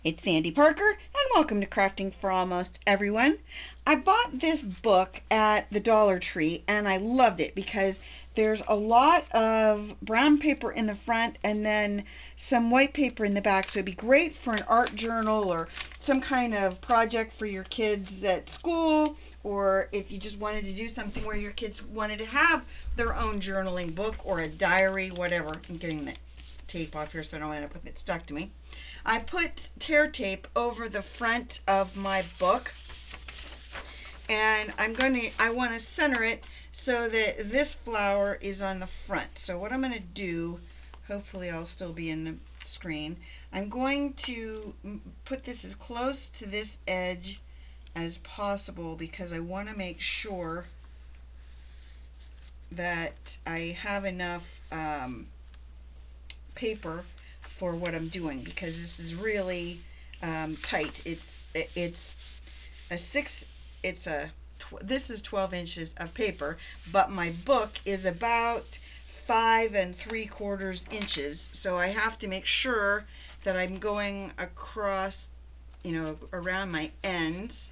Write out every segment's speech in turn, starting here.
It's Sandy Parker, and welcome to Crafting for Almost Everyone. I bought this book at the Dollar Tree, and I loved it because there's a lot of brown paper in the front and then some white paper in the back, so it'd be great for an art journal or some kind of project for your kids at school, or if you just wanted to do something where your kids wanted to have their own journaling book or a diary, whatever. I'm getting the tape off here so I don't end up with it stuck to me. I put tear tape over the front of my book, and I want to center it so that this flower is on the front. So what I'm going to do, hopefully I'll still be in the screen, I'm going to put this as close to this edge as possible because I want to make sure that I have enough paper for what I'm doing, because this is really tight. This is 12 inches of paper, but my book is about 5 3/4 inches, so I have to make sure that I'm going across, around my ends,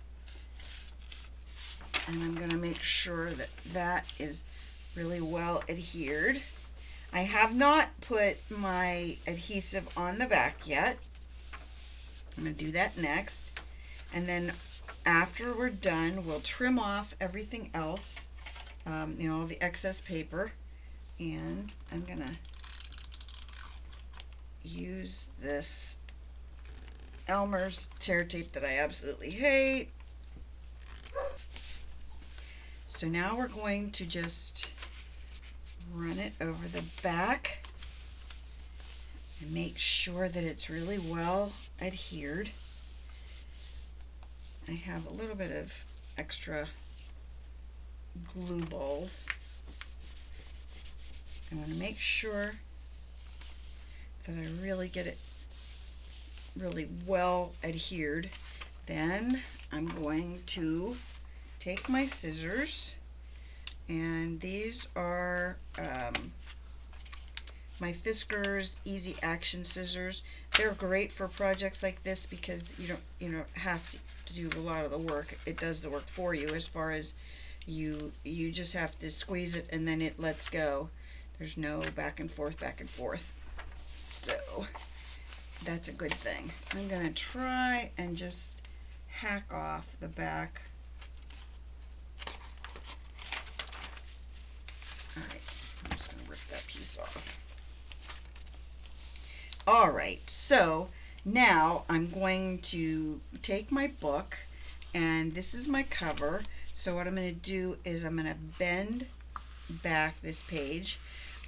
and I'm going to make sure that that is really well adhered. I have not put my adhesive on the back yet. I'm going to do that next. And then after we're done, we'll trim off everything else, all the excess paper. And I'm going to use this Elmer's tear tape that I absolutely hate. So now we're going to just run it over the back and make sure that it's really well adhered. I have a little bit of extra glue balls. I want to make sure that I really get it really well adhered. Then I'm going to take my scissors, and these are my Fiskars Easy Action scissors. They're great for projects like this because you don't have to do a lot of the work. It does the work for you, as far as you just have to squeeze it and then it lets go. There's no back and forth. So that's a good thing. I'm going to try and just hack off the back. Alright, I'm just going to rip that piece off. Alright, so now I'm going to take my book, and this is my cover. So what I'm going to do is I'm going to bend back this page.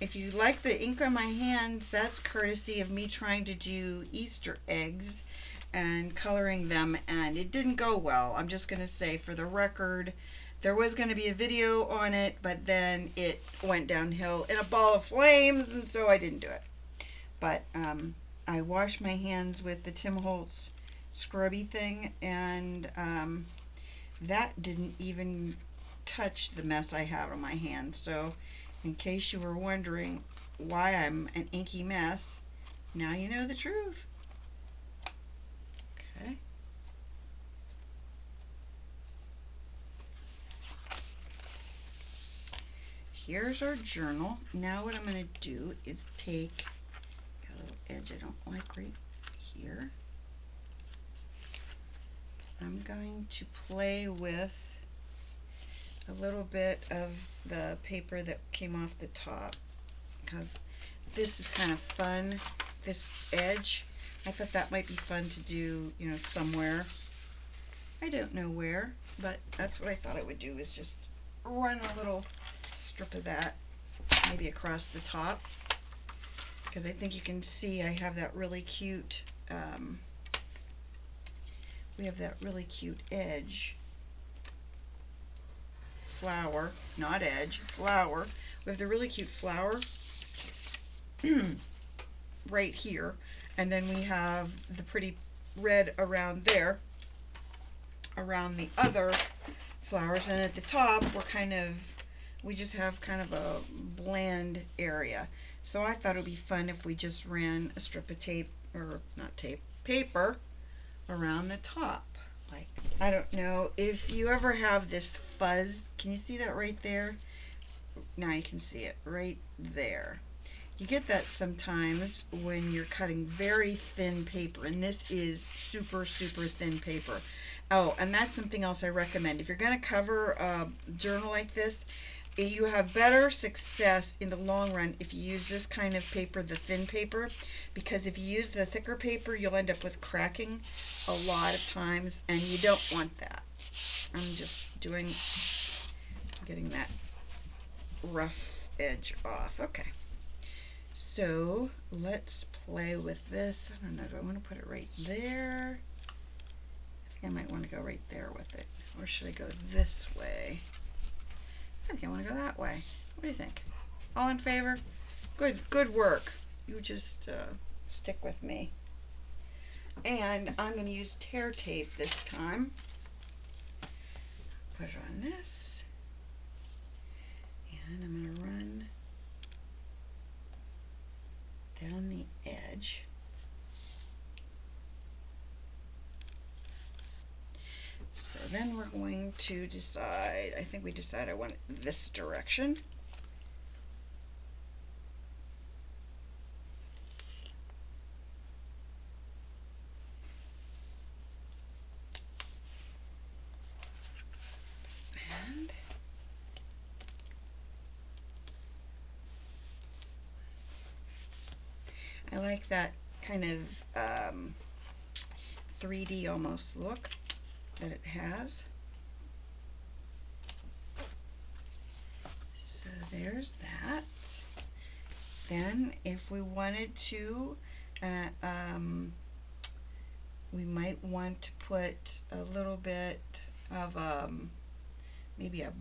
If you like the ink on my hands, that's courtesy of me trying to do Easter eggs and coloring them, and it didn't go well. I'm just going to say, for the record, there was going to be a video on it, but then it went downhill in a ball of flames, and so I didn't do it. But I washed my hands with the Tim Holtz scrubby thing, and that didn't even touch the mess I have on my hands. So in case you were wondering why I'm an inky mess, now you know the truth. Okay. Here's our journal. Now what I'm going to do is take a little edge I don't like right here. I'm going to play with a little bit of the paper that came off the top, because this is kind of fun, this edge. I thought that might be fun to do, somewhere. I don't know where, but that's what I thought I would do, is just run a little strip of that maybe across the top, because I think you can see I have that really cute we have that really cute edge flower, not edge, flower. We have the really cute flower right here, and then we have the pretty red around there, around the other flowers, and at the top we just have kind of a bland area. So I thought it would be fun if we just ran a strip of tape, or not tape, paper around the top. Like, I don't know if you ever have this fuzz. Can you see that right there? Now you can see it right there. You get that sometimes when you're cutting very thin paper, and this is super, super thin paper. Oh, and that's something else I recommend. If you're going to cover a journal like this, you have better success in the long run if you use this kind of paper, the thin paper, because if you use the thicker paper, you'll end up with cracking a lot of times, and you don't want that. I'm just getting that rough edge off. Okay. So let's play with this. I don't know, do I want to put it right there? I think I might want to go right there with it. Or should I go this way? I think I want to go that way. What do you think? All in favor? Good work. You just stick with me. And I'm going to use tear tape this time. Put it on this. And I'm going to run down the edge. So then we're going to decide, I think we decide I want it this direction. And I like that kind of 3D almost look that it has. So there's that. Then if we wanted to, we might want to put a little bit of maybe a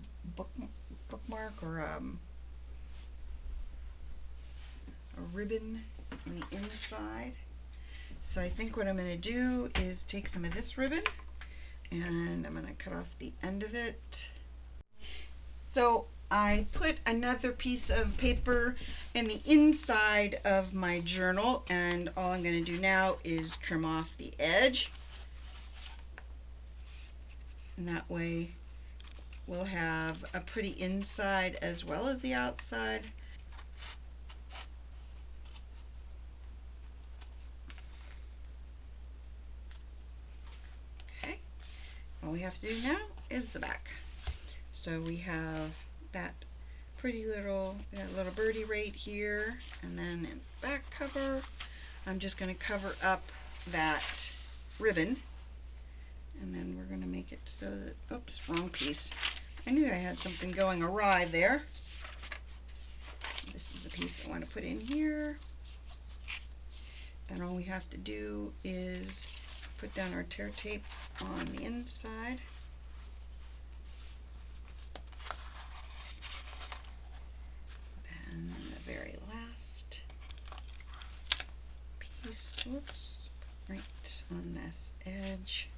bookmark or a ribbon on the inside. So I think what I'm going to do is take some of this ribbon and I'm going to cut off the end of it. So I put another piece of paper in the inside of my journal, and all I'm going to do now is trim off the edge. And that way we'll have a pretty inside as well as the outside. Okay, all we have to do now is the back. So we have that pretty little birdie right here, and then in the back cover I'm just going to cover up that ribbon, and then we're going to make it so that, oops, wrong piece. I knew I had something going awry there. This is the piece I want to put in here. Then all we have to do is put down our tear tape on the inside. Then the very last piece, whoops, right on this edge.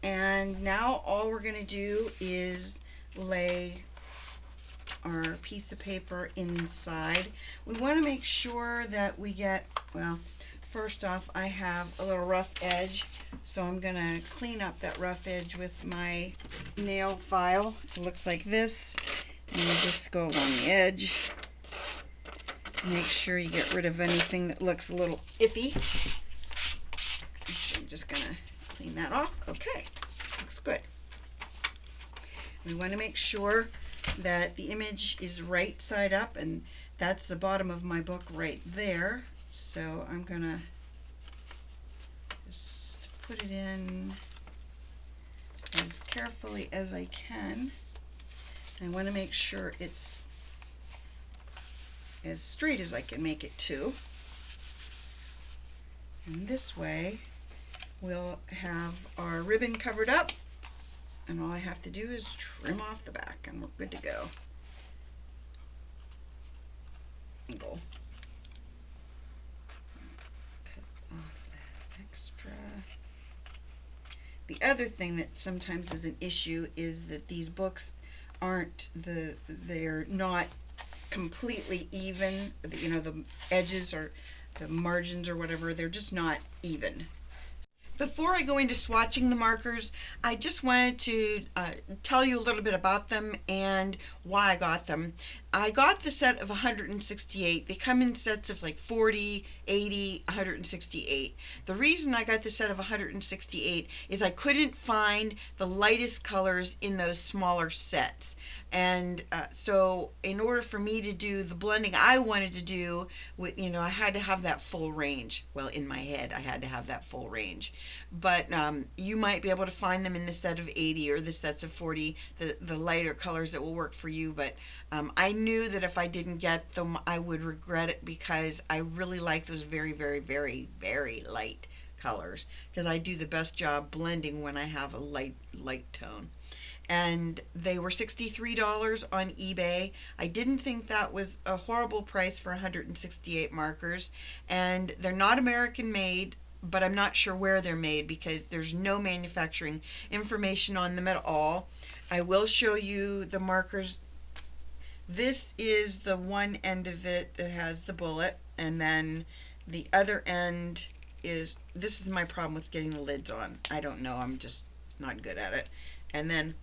And now all we're going to do is lay our piece of paper inside. We want to make sure that we get, well, first off, I have a little rough edge, so I'm going to clean up that rough edge with my nail file. It looks like this, and you just go along the edge. Make sure you get rid of anything that looks a little iffy. So I'm just going to clean that off. Okay, looks good. We want to make sure that the image is right side up, and that's the bottom of my book right there. So I'm going to just put it in as carefully as I can. I want to make sure it's as straight as I can make it too. And this way we'll have our ribbon covered up, and all I have to do is trim off the back and we're good to go. Cut off that extra. The other thing that sometimes is an issue is that these books they're not completely even. You know, the edges or the margins or whatever, they're just not even. Before I go into swatching the markers, I just wanted to tell you a little bit about them and why I got them. I got the set of 168. They come in sets of like 40, 80, 168. The reason I got the set of 168 is I couldn't find the lightest colors in those smaller sets. And so in order for me to do the blending I wanted to do, I had to have that full range. Well, in my head, I had to have that full range. But you might be able to find them in the set of 80 or the sets of 40, the lighter colors that will work for you. But I knew that if I didn't get them, I would regret it, because I really like those very, very, very, very light colors, because I do the best job blending when I have a light tone. And they were $63 on eBay. I didn't think that was a horrible price for 168 markers, and they're not American made, but I'm not sure where they're made because there's no manufacturing information on them at all. I will show you the markers. This is the one end of it that has the bullet, and then the other end is, this is my problem with getting the lids on. I don't know, I'm just not good at it. And then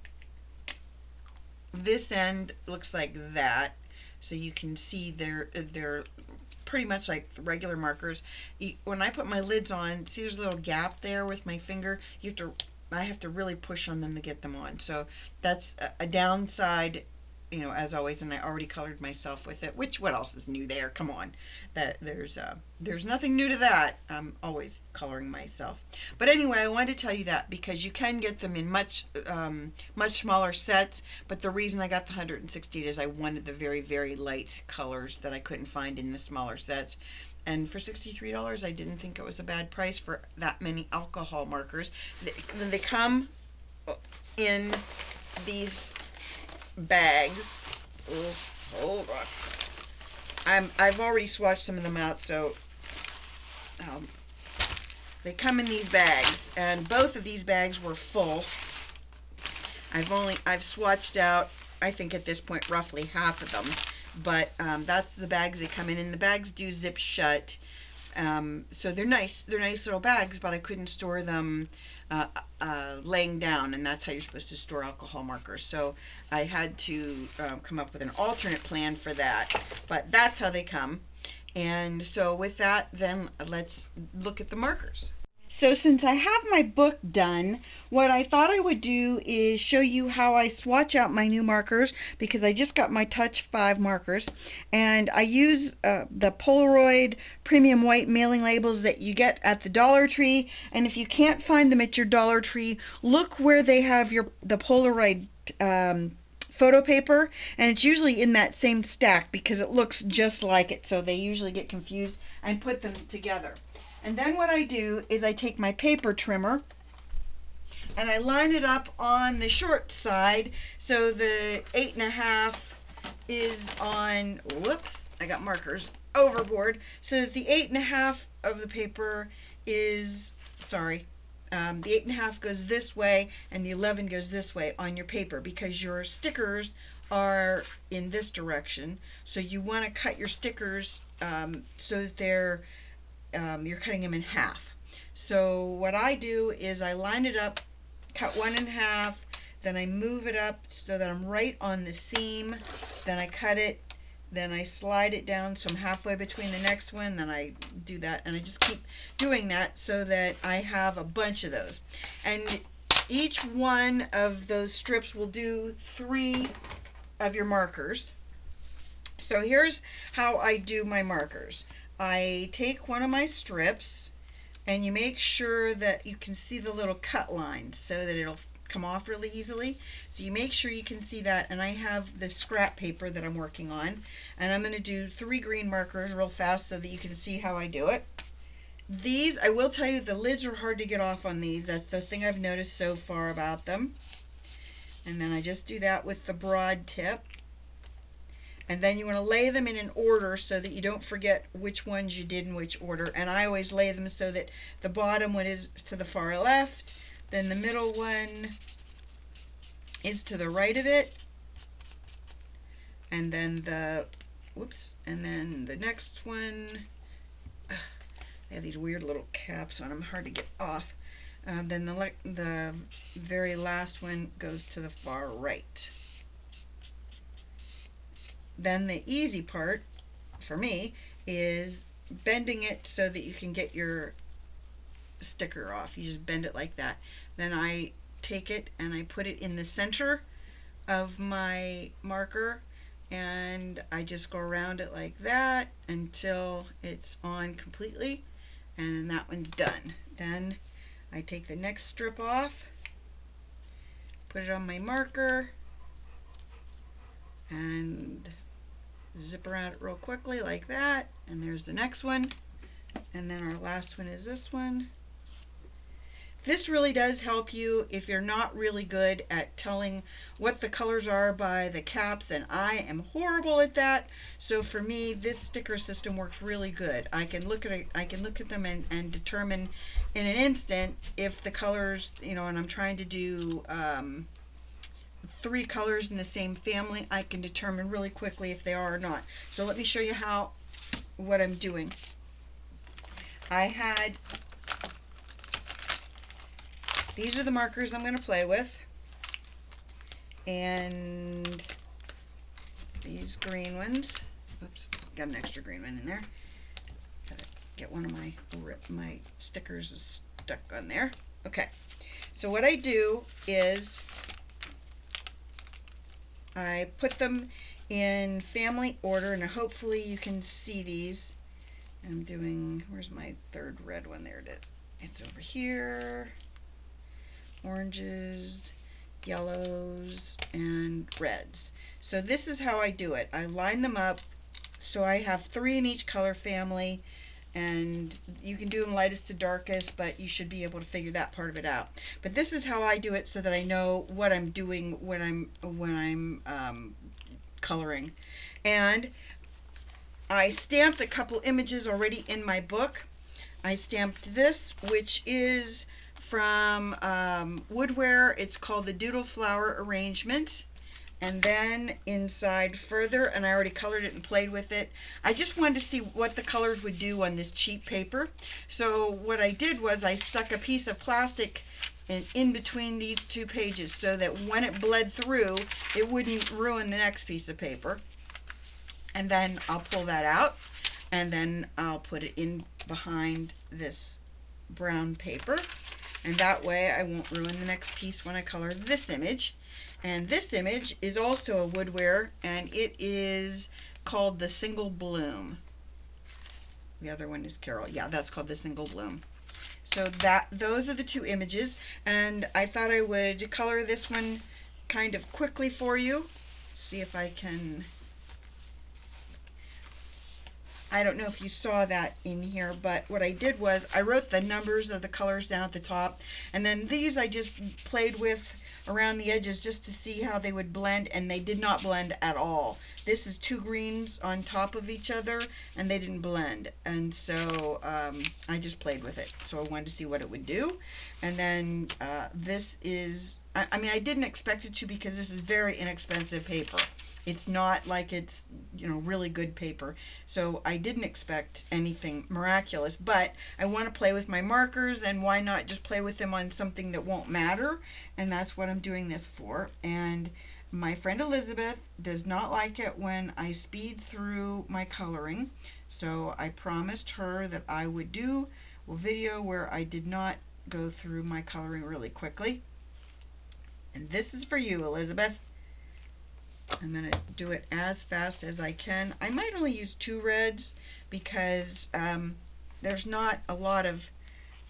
this end looks like that, so you can see they're pretty much like regular markers. When I put my lids on, see there's a little gap there with my finger. I have to really push on them to get them on. So that's a downside, as always, and I already colored myself with it, which, what else is new there? Come on. There's nothing new to that. I'm always coloring myself. But anyway, I wanted to tell you that because you can get them in much smaller sets, but the reason I got the 168 is I wanted the very, very light colors that I couldn't find in the smaller sets. And for $63, I didn't think it was a bad price for that many alcohol markers. They come in these bags. Oh, hold on. I've already swatched some of them out, so they come in these bags, and both of these bags were full. I've swatched out, I think at this point, roughly half of them, but that's the bags they come in, and the bags do zip shut. So they're nice little bags, but I couldn't store them laying down, and that's how you're supposed to store alcohol markers. So I had to come up with an alternate plan for that, but that's how they come. And so with that, then let's look at the markers. So since I have my book done, what I thought I would do is show you how I swatch out my new markers, because I just got my Touch 5 markers, and I use the Polaroid premium white mailing labels that you get at the Dollar Tree. And if you can't find them at your Dollar Tree, look where they have the Polaroid photo paper, and it's usually in that same stack because it looks just like it, so they usually get confused and put them together. And then what I do is I take my paper trimmer and I line it up on the short side, so the 8.5 is on, whoops, I got markers overboard, so that the 8.5 of the paper is, the 8.5 goes this way and the 11 goes this way on your paper, because your stickers are in this direction, so you want to cut your stickers so that you're cutting them in half. So what I do is I line it up, cut 1.5, then I move it up so that I'm right on the seam, then I cut it, then I slide it down so I'm halfway between the next one, then I do that, and I just keep doing that so that I have a bunch of those. And each one of those strips will do 3 of your markers. So here's how I do my markers. I take one of my strips, and you make sure that you can see the little cut lines so that it'll come off really easily. So you make sure you can see that, and I have the scrap paper that I'm working on, and I'm going to do 3 green markers real fast so that you can see how I do it. These, I will tell you, the lids are hard to get off on these. That's the thing I've noticed so far about them. And then I just do that with the broad tip. And then you want to lay them in an order so that you don't forget which ones you did in which order. And I always lay them so that the bottom one is to the far left, then the middle one is to the right of it, and then and then the next one, they have these weird little caps on them, hard to get off. Then the very last one goes to the far right. Then the easy part for me is bending it so that you can get your sticker off. You just bend it like that. Then I take it and I put it in the center of my marker, and I just go around it like that until it's on completely, and that one's done. Then I take the next strip off, put it on my marker, and zip around it real quickly like that, and there's the next one. And then our last one is this one. This really does help you if you're not really good at telling what the colors are by the caps, and I am horrible at that. So for me, this sticker system works really good. I can look at them and determine in an instant if the colors, and I'm trying to do 3 colors in the same family, I can determine really quickly if they are or not. So let me show you what I'm doing. These are the markers I'm going to play with, and these green ones. Oops, got an extra green one in there. Gotta get one of my stickers stuck on there. Okay, so what I do is I put them in family order, and hopefully you can see these. I'm doing, where's my third red one? There it is. It's over here. Oranges, yellows, and reds. So this is how I do it. I line them up so I have 3 in each color family, and you can do them lightest to darkest, but you should be able to figure that part of it out. But this is how I do it so that I know what I'm doing when I'm coloring. And I stamped a couple images already in my book. I stamped this, which is from Woodware. It's called the Doodle Flower Arrangement. And then inside further, and I already colored it and played with it, I just wanted to see what the colors would do on this cheap paper. So what I did was I stuck a piece of plastic in between these 2 pages so that when it bled through, it wouldn't ruin the next piece of paper. And then I'll pull that out, and then I'll put it in behind this brown paper, and that way I won't ruin the next piece when I color this image. And this image is also a Woodware, and it is called the Single Bloom. The other one is Carol. Yeah, that's called the Single Bloom. So those are the 2 images, and I thought I would color this one kind of quickly for you. See if I can. I don't know if you saw that in here, but what I did was I wrote the numbers of the colors down at the top, and then these I just played with around the edges just to see how they would blend, and they did not blend at all. This is 2 greens on top of each other, and they didn't blend, and so I just played with it. So I wanted to see what it would do. And then this is, I mean, I didn't expect it to, because this is very inexpensive paper. It's not like it's, really good paper. So I didn't expect anything miraculous, but I want to play with my markers, and why not just play with them on something that won't matter? And that's what I'm doing this for. And my friend Elizabeth does not like it when I speed through my coloring, so I promised her that I would do a video where I did not go through my coloring really quickly. And this is for you, Elizabeth. I'm going to do it as fast as I can. I might only use 2 reds because there's not a lot of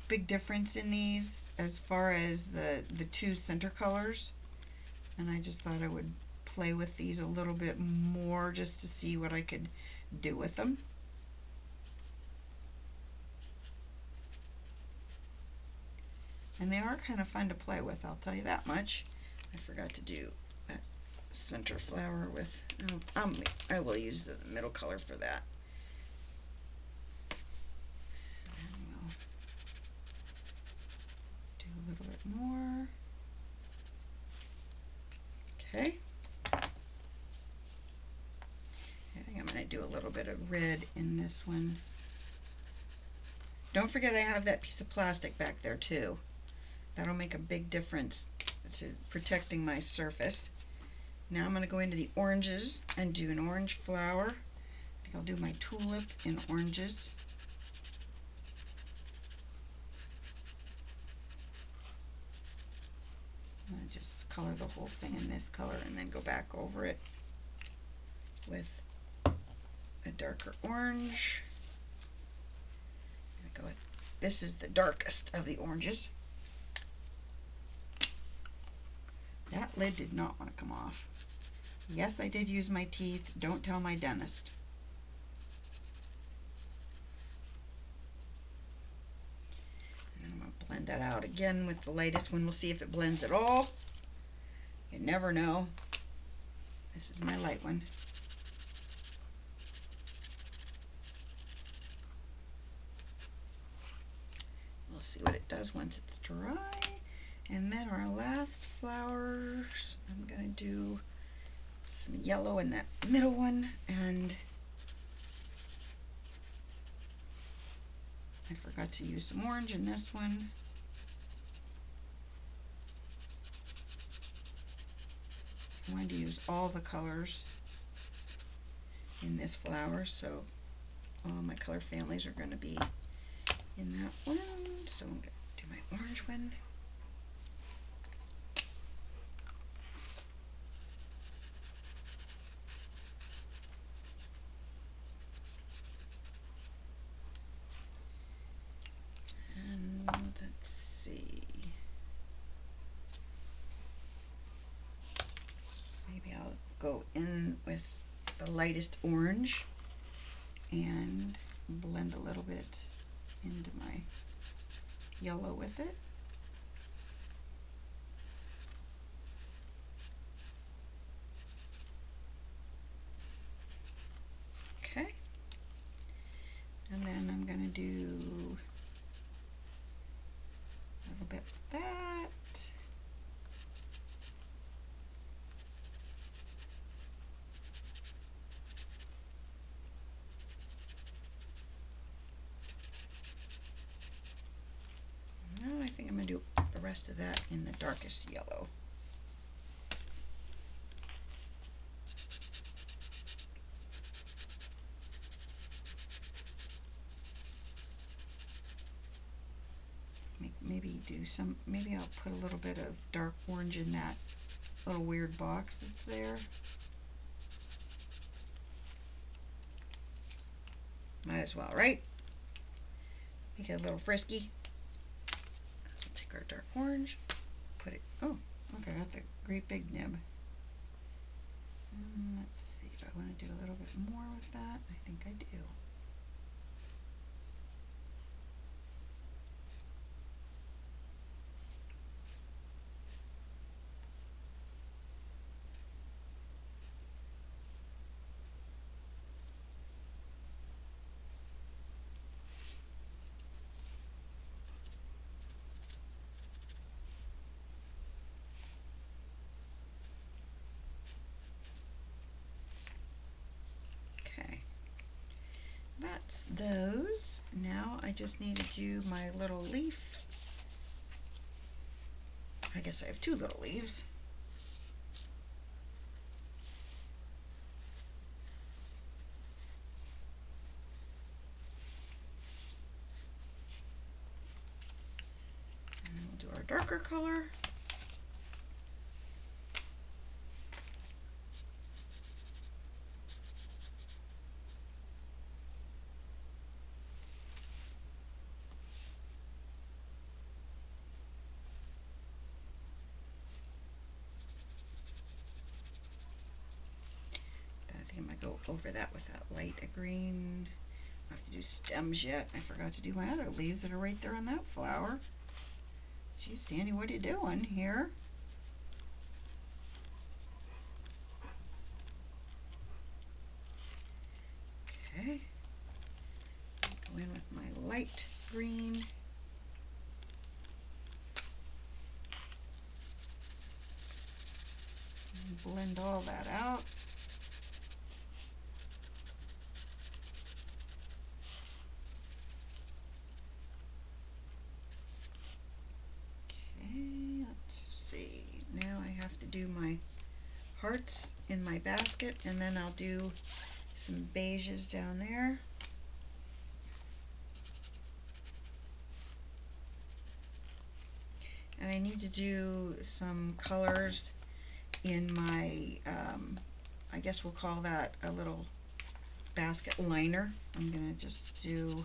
big difference in these as far as the 2 center colors. And I just thought I would play with these a little bit more just to see what I could do with them. And they are kind of fun to play with, I'll tell you that much. I forgot to do that center flower with, I will use the middle color for that. And we'll do a little bit more. Okay. I think I'm going to do a little bit of red in this one. Don't forget I have that piece of plastic back there too. That'll make a big difference to protecting my surface. Now I'm going to go into the oranges and do an orange flower. I think I'll do my tulip in oranges. I'm going to just color the whole thing in this color and then go back over it with a darker orange. I'm going to go with, this is the darkest of the oranges. That lid did not want to come off. Yes, I did use my teeth. Don't tell my dentist. And I'm going to blend that out again with the lightest one. We'll see if it blends at all. You never know. This is my light one. We'll see what it does once it's dry. And then our last flowers, I'm going to do some yellow in that middle one, and I forgot to use some orange in this one. I wanted to use all the colors in this flower, so all my color families are going to be in that one. So I'm going to do my orange one. Let's see. Maybe I'll go in with the lightest orange and blend a little bit into my yellow with it. Okay. And then I'm going to do a little bit of that. Now I think I'm going to do the rest of that in the darkest yellow. Maybe do some, maybe I'll put a little bit of dark orange in that little weird box that's there. Might as well, right? Make it a little frisky. We'll take our dark orange, put it, oh, okay, I got the great big nib. Let's see if I want to do a little bit more with that. I think I do. Okay, that's those. Now I just need to do my little leaf. I guess I have two little leaves. And we'll do our darker color. I'm going to go over that with that light green. I have to do stems yet. I forgot to do my other leaves that are right there on that flower. Geez, Sandy, what are you doing here? Okay. Go in with my light green. And blend all that out. do my hearts in my basket, and then I'll do some beiges down there. And I need to do some colors in my, I guess we'll call that a little basket liner. I'm going to just do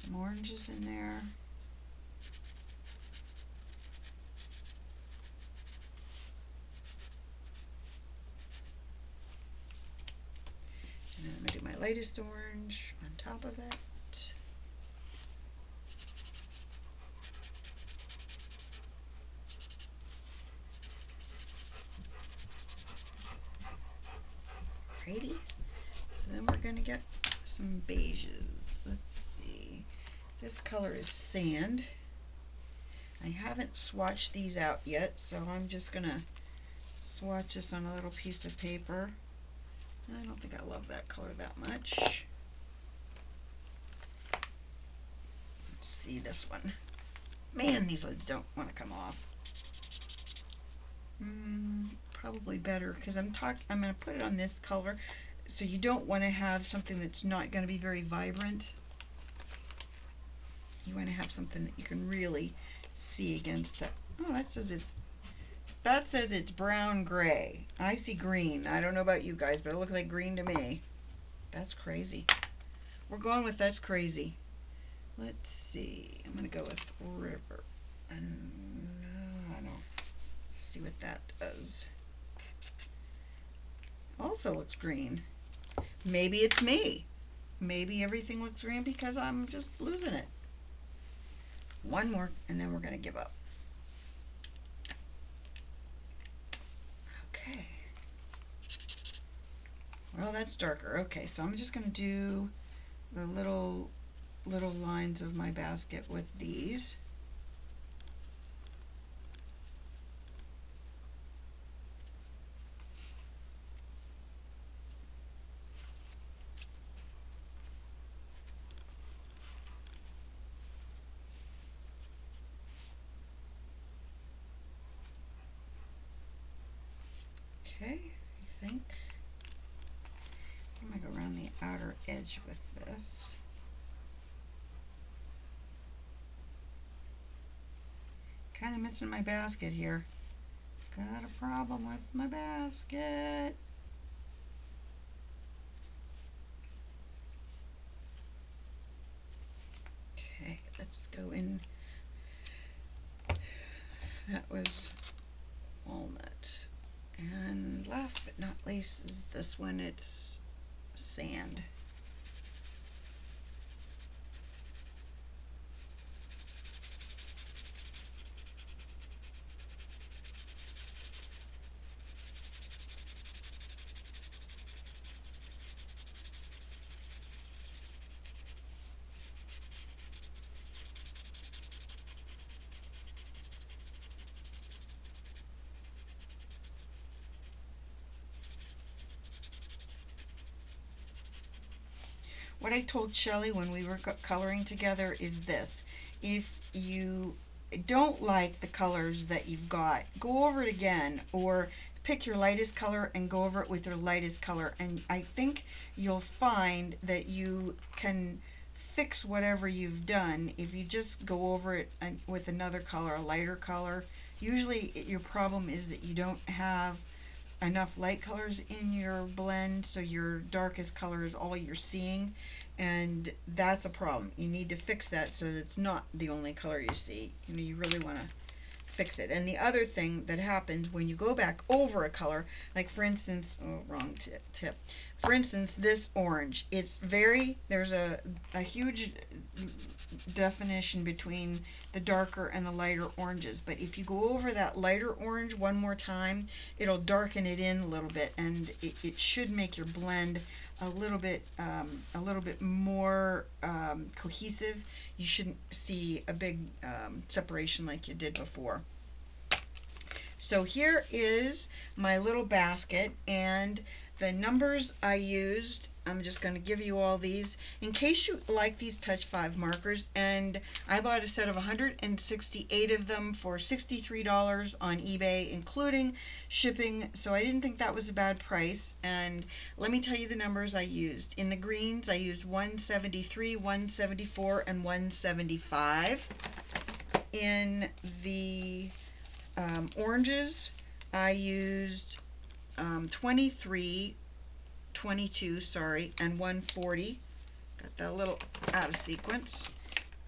some oranges in there. And then I'm going to do my lightest orange on top of it. Alrighty. So then we're going to get some beiges. Let's see. This color is sand. I haven't swatched these out yet, so I'm just going to swatch this on a little piece of paper. I don't think I love that color that much. Let's see this one. Man, these lids don't want to come off. Probably better because I'm going to put it on this color, so you don't want to have something that's not going to be very vibrant. You want to have something that you can really see against it. Oh, that says it's brown gray. I see green. I don't know about you guys, but it looks like green to me. That's crazy. We're going with that's crazy. Let's see. I'm going to go with river. And I don't see what that does. Also looks green. Maybe it's me. Maybe everything looks green because I'm just losing it. One more and then we're going to give up. Okay. Well, that's darker. Okay, so I'm just going to do the little lines of my basket with these. Okay, I think I'm going to go around the outer edge with this. Kind of missing my basket here. Got a problem with my basket. Okay, let's go in. That was walnut. And last but not least is this one. It's sand. What I told Shelly when we were coloring together is this: if you don't like the colors that you've got, go over it again, or pick your lightest color and go over it with your lightest color, and I think you'll find that you can fix whatever you've done if you just go over it with another color, a lighter color. Usually your problem is that you don't have enough light colors in your blend, so your darkest color is all you're seeing, and that's a problem. You need to fix that so that it's not the only color you see. You know, you really want to fix it. And the other thing that happens when you go back over a color, like for instance, oh, wrong tip. For instance, this orange, there's a huge definition between the darker and the lighter oranges, but if you go over that lighter orange one more time, it'll darken it in a little bit, and it should make your blend a little bit more cohesive. You shouldn't see a big separation like you did before. So here is my little basket, and the numbers I used I'm just going to give you all these in case you like these Touch 5 markers. And I bought a set of 168 of them for $63 on eBay, including shipping, so I didn't think that was a bad price. And let me tell you the numbers I used. In the greens, I used 173, 174, and 175. In the oranges, I used 23, 22, sorry, and 140. Got that a little out of sequence.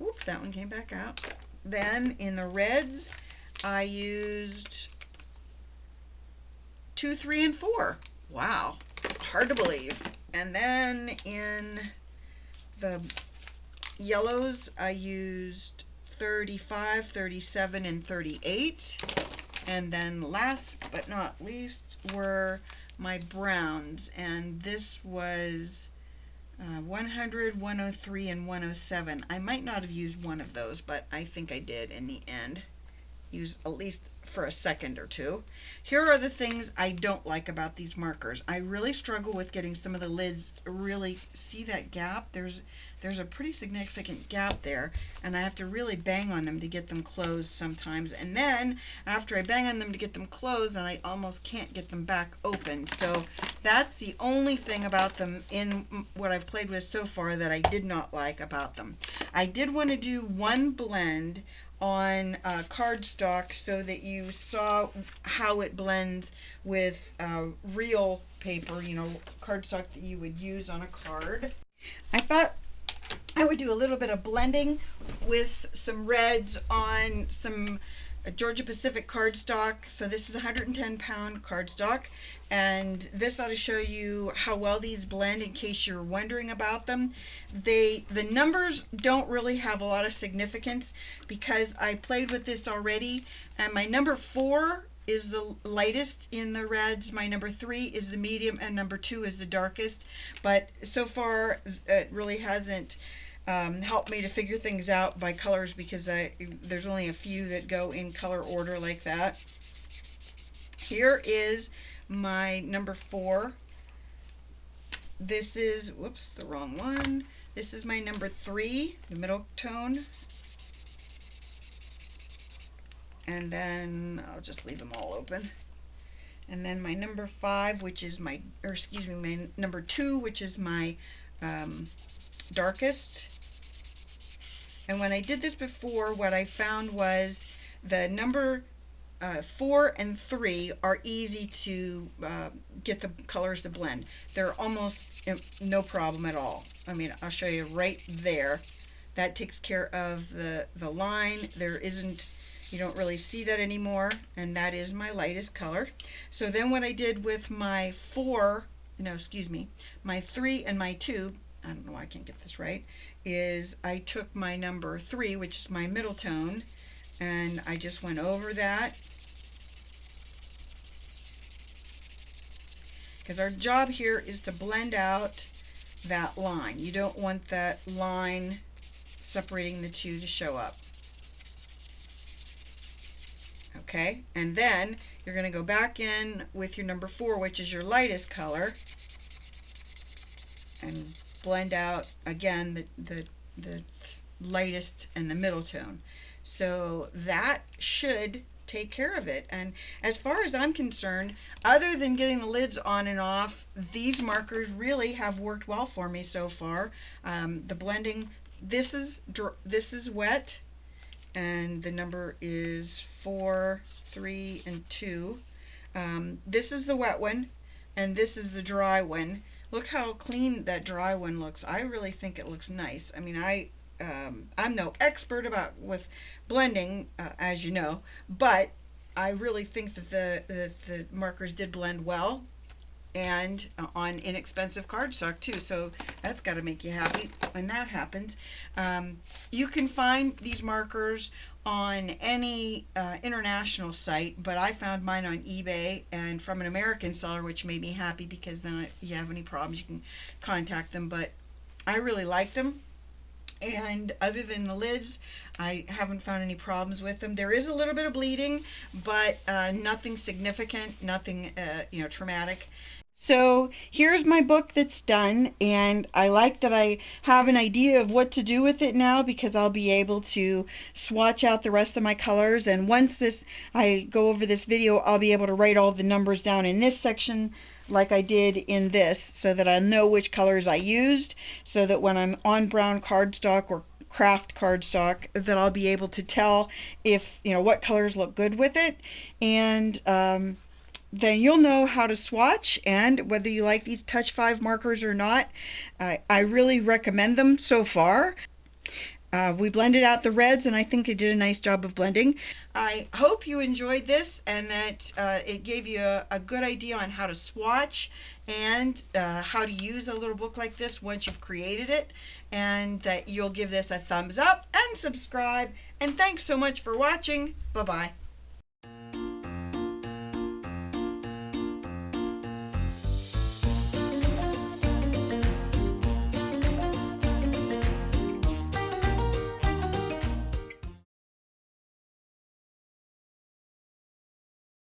Oops, that one came back out. Then in the reds, I used 2, 3, and 4. Wow, hard to believe. And then in the yellows, I used 35, 37, and 38. And then last but not least were my browns, and this was 100, 103, and 107. I might not have used one of those, but I think I did in the end. Use at least for a second or two. Here are the things I don't like about these markers. I really struggle with getting some of the lids really, see that gap? There's a pretty significant gap there, and I have to really bang on them to get them closed sometimes. And then after I bang on them to get them closed, and I almost can't get them back open. So that's the only thing about them in what I've played with so far that I did not like about them. I did want to do one blend on cardstock so that you saw how it blends with real paper, you know, cardstock that you would use on a card. I thought I would do a little bit of blending with some reds on some Georgia Pacific cardstock. So this is 110-pound cardstock, and this ought to show you how well these blend in case you're wondering about them. The numbers don't really have a lot of significance because I played with this already, and my number 4 is the lightest in the reds, my number 3 is the medium, and number 2 is the darkest. But so far it really hasn't helped me to figure things out by colors because there's only a few that go in color order like that. Here is my number 4. This is, whoops, the wrong one. This is my number 3, the middle tone. And then I'll just leave them all open. And then my number 5, which is my, or excuse me, my number 2, which is my darkest. And when I did this before, what I found was the number 4 and 3 are easy to get the colors to blend. They're almost no problem at all. I mean, I'll show you right there. That takes care of the line. There isn't, you don't really see that anymore, and that is my lightest color. So then what I did with my 4, no, excuse me, my 3 and my 2, I don't know why I can't get this right, is I took my number 3, which is my middle tone, and I just went over that. Because our job here is to blend out that line. You don't want that line separating the two to show up. Okay, and then you're going to go back in with your number 4, which is your lightest color, and blend out again the lightest and the middle tone. So that should take care of it. And as far as I'm concerned, other than getting the lids on and off, these markers really have worked well for me so far. The blending, this is wet, and the number is 4, 3, and 2. This is the wet one, and this is the dry one. Look how clean that dry one looks. I really think it looks nice. I mean, I'm no expert with blending, as you know, but I really think that the markers did blend well, and on inexpensive cardstock too, so that's got to make you happy when that happens. You can find these markers on any international site, but I found mine on eBay and from an American seller, which made me happy because then if you have any problems you can contact them. But I really like them, and other than the lids, I haven't found any problems with them. There is a little bit of bleeding, but nothing significant, nothing traumatic. So here's my book that's done, and I like that I have an idea of what to do with it now, because I'll be able to swatch out the rest of my colors, and once I go over this video, I'll be able to write all the numbers down in this section like I did in this, so that I know which colors I used, so that when I'm on brown cardstock or craft cardstock, that I'll be able to tell if, what colors look good with it, and then you'll know how to swatch, and whether you like these Touch 5 markers or not. I really recommend them so far. We blended out the reds, and I think it did a nice job of blending. I hope you enjoyed this, and that it gave you a good idea on how to swatch and how to use a little book like this once you've created it, and that you'll give this a thumbs up and subscribe. And thanks so much for watching. Bye-bye.